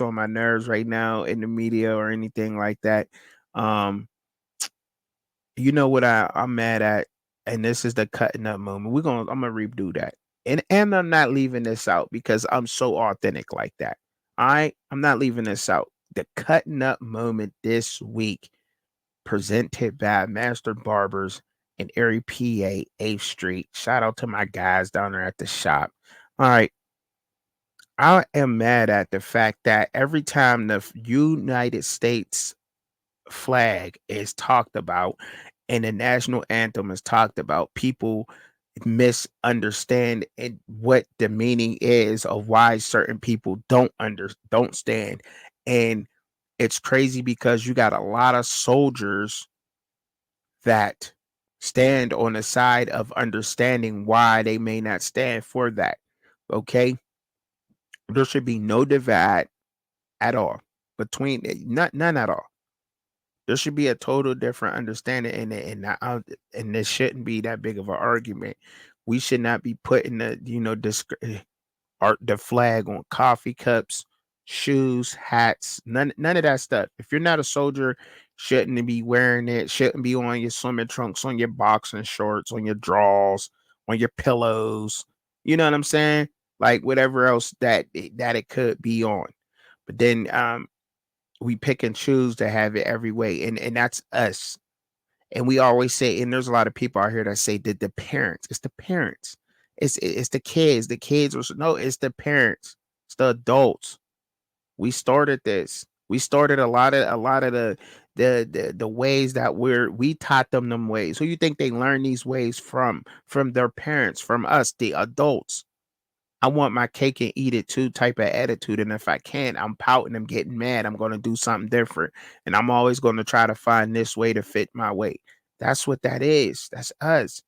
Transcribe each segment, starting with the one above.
on my nerves right now in the media or anything like that. Um, you know what I'm mad at, and this is the cutting up moment. I'm gonna redo that, and I'm not leaving this out because I'm so authentic like that. I'm not leaving this out. The cutting up moment this week, presented by Master Barbers in Erie, PA, 8th Street. Shout out to my guys down there at the shop. All right. I am mad at the fact that every time the United States flag is talked about and the national anthem is talked about, people misunderstand what the meaning is of why certain people don't stand. And it's crazy because you got a lot of soldiers that stand on the side of understanding why they may not stand for that. Okay? There should be no divide at all between none at all. There should be a total different understanding in it, and this shouldn't be that big of an argument. We should not be putting the flag on coffee cups, shoes, hats, none of that stuff. If you're not a soldier, shouldn't be wearing it. Shouldn't be on your swimming trunks, on your boxing shorts, on your drawers, on your pillows. You know what I'm saying? Like whatever else that it could be on. But then we pick and choose to have it every way, and that's us. And we always say, and there's a lot of people out here that say that the parents, it's the parents, it's the kids. The kids are no, it's the parents, it's the adults. We started this. We started a lot of the ways that we taught them ways. Who you think they learn these ways from? From their parents, from us, the adults. I want my cake and eat it too type of attitude. And if I can't, I'm pouting, I'm getting mad. I'm going to do something different. And I'm always going to try to find this way to fit my way. That's what that is. That's us.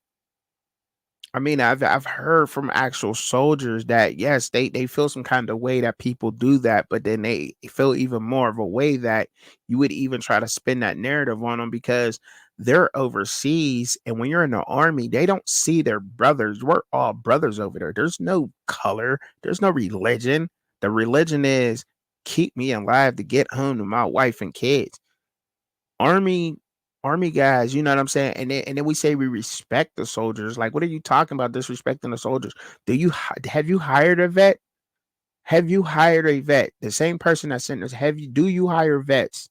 I mean, I've heard from actual soldiers that yes, they feel some kind of way that people do that, but then they feel even more of a way that you would even try to spin that narrative on them because they're overseas, and when you're in the army, they don't see their brothers. We're all brothers over there. There's no color, there's no religion. The religion is keep me alive to get home to my wife and kids. Army army guys, you know what I'm saying? And then we say we respect the soldiers. Like, what are you talking about disrespecting the soldiers? Have you hired a vet? Have you hired a vet? The same person that sent us, do you hire vets?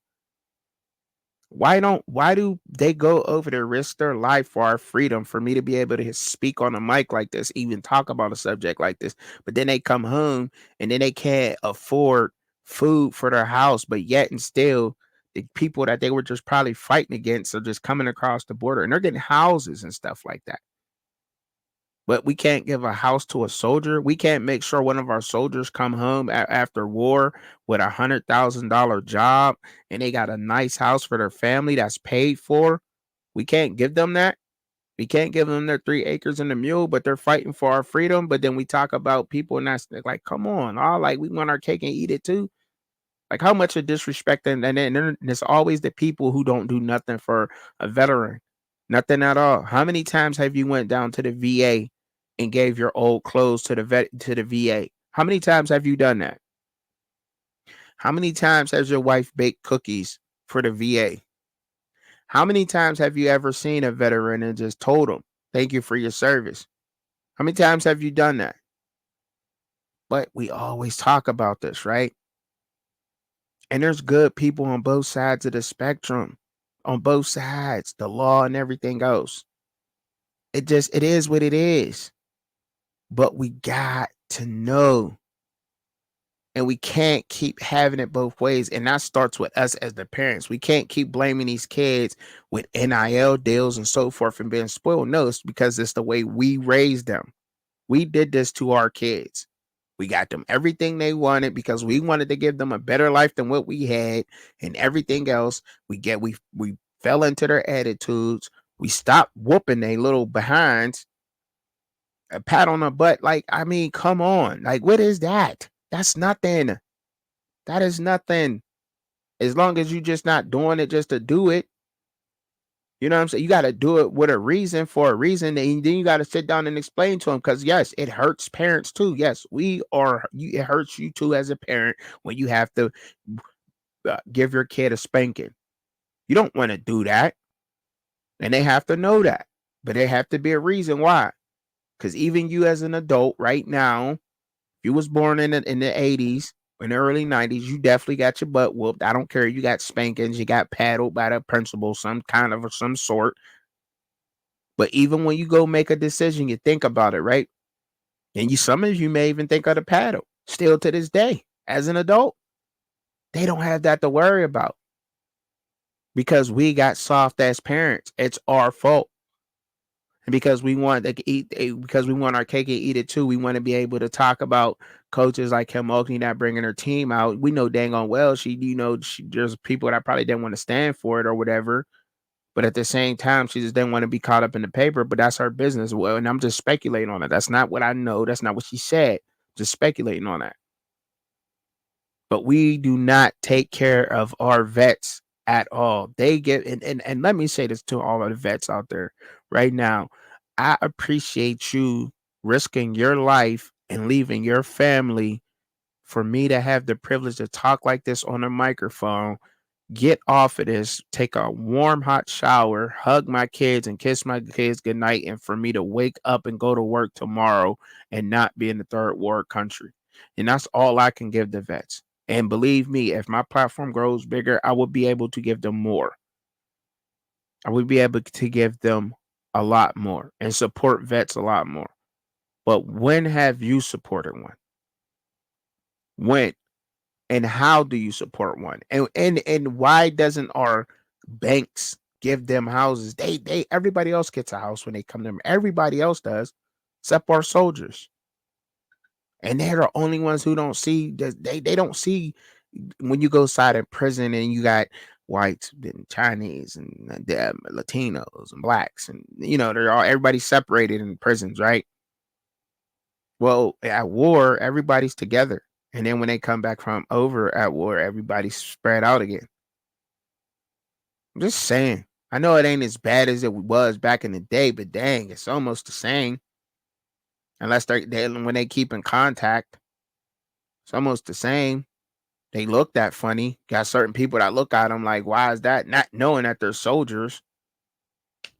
Why do they go over to risk their life for our freedom, for me to be able to speak on a mic like this, even talk about a subject like this? But then they come home and then they can't afford food for their house, but yet and still the people that they were just probably fighting against are just coming across the border and they're getting houses and stuff like that. But we can't give a house to a soldier. We can't make sure one of our soldiers come home after war with $100,000 job and they got a nice house for their family that's paid for. We can't give them that. We can't give them their 3 acres and a mule, but they're fighting for our freedom. But then we talk about people and that's like, come on, all like we want our cake and eat it too. Like how much of disrespect, and then there's always the people who don't do nothing for a veteran, nothing at all. How many times have you went down to the VA and gave your old clothes to the VA? How many times have you done that? How many times has your wife baked cookies for the VA? How many times have you ever seen a veteran and just told them, "Thank you for your service"? How many times have you done that? But we always talk about this, right? And there's good people on both sides of the spectrum, on both sides, the law and everything else. It is what it is. But we got to know, and we can't keep having it both ways. And that starts with us as the parents. We can't keep blaming these kids with NIL deals and so forth and being spoiled. No, it's because it's the way we raised them. We did this to our kids. We got them everything they wanted because we wanted to give them a better life than what we had, and everything else we fell into their attitudes. We stopped whooping their little behinds. A pat on the butt, like I mean, come on, like what is that? That's nothing. That is nothing. As long as you just not doing it just to do it, You know what I'm saying? You got to do it with a reason, for a reason. And then you got to sit down and explain to them, because yes, it hurts parents too. Yes, it hurts you too as a parent when you have to give your kid a spanking. You don't want to do that. And they have to know that. But there have to be a reason why. Because even you as an adult right now, you was born in the 80s, in the early 90s, you definitely got your butt whooped. I don't care. You got spankings, you got paddled by the principal, some kind of some sort. But even when you go make a decision, you think about it, right? And some of you may even think of the paddle still to this day as an adult. They don't have that to worry about because we got soft ass parents. It's our fault. And because we want to because we want our cake and eat it too, we want to be able to talk about coaches like Kim Mulkey not bringing her team out. We know dang on well there's people that probably didn't want to stand for it or whatever. But at the same time, she just didn't want to be caught up in the paper. But that's her business. Well, and I'm just speculating on it. That's not what I know. That's not what she said. Just speculating on that. But we do not take care of our vets at all. They get and let me say this to all of the vets out there right now. I appreciate you risking your life and leaving your family for me to have the privilege to talk like this on a microphone, get off of this, take a warm, hot shower, hug my kids, and kiss my kids goodnight, and for me to wake up and go to work tomorrow and not be in the third world country. And that's all I can give the vets. And believe me, if my platform grows bigger, I will be able to give them more. I would be able to give them a lot more and support vets a lot more. But when have you supported one? When? And how do you support one? And why doesn't our banks give them houses? They everybody else gets a house when they come to them. Everybody else does, except our soldiers. And they're the only ones who don't see that they don't see when you go inside a prison and you got whites and Chinese and Latinos and blacks, and they're all everybody's separated in prisons, right? Well, at war, everybody's together. And then when they come back from over at war, everybody's spread out again. I'm just saying. I know it ain't as bad as it was back in the day, but dang, it's almost the same. Unless when they keep in contact, it's almost the same. They look that funny. Got certain people that look at them like, why is that? Not knowing that they're soldiers.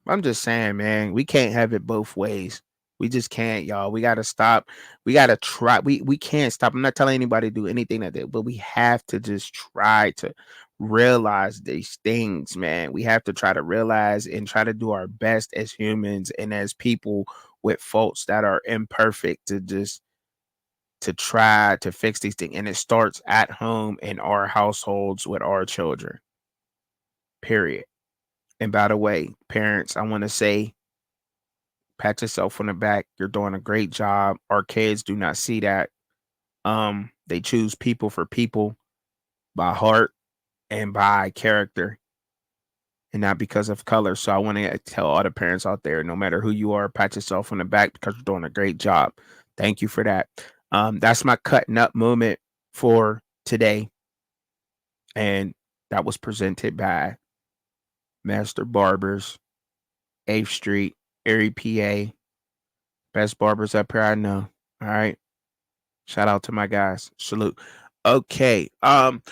I'm just saying, man, we can't have it both ways. We just can't, y'all. We gotta stop. We gotta try. We can't stop. I'm not telling anybody to do anything that they, but we have to just try to realize these things, man. We have to try to realize and try to do our best as humans and as people with faults that are imperfect to try to fix these things. And it starts at home in our households with our children. Period. And by the way, parents, I want to say, pat yourself on the back. You're doing a great job. Our kids do not see that. They choose people for people by heart and by character and not because of color. So I want to tell all the parents out there, no matter who you are, pat yourself on the back because you're doing a great job. Thank you for that. That's my cutting up moment for today. And that was presented by Master Barbers, 8th Street, Erie, PA. Best barbers up here I know. All right. Shout out to my guys. Salute. Okay.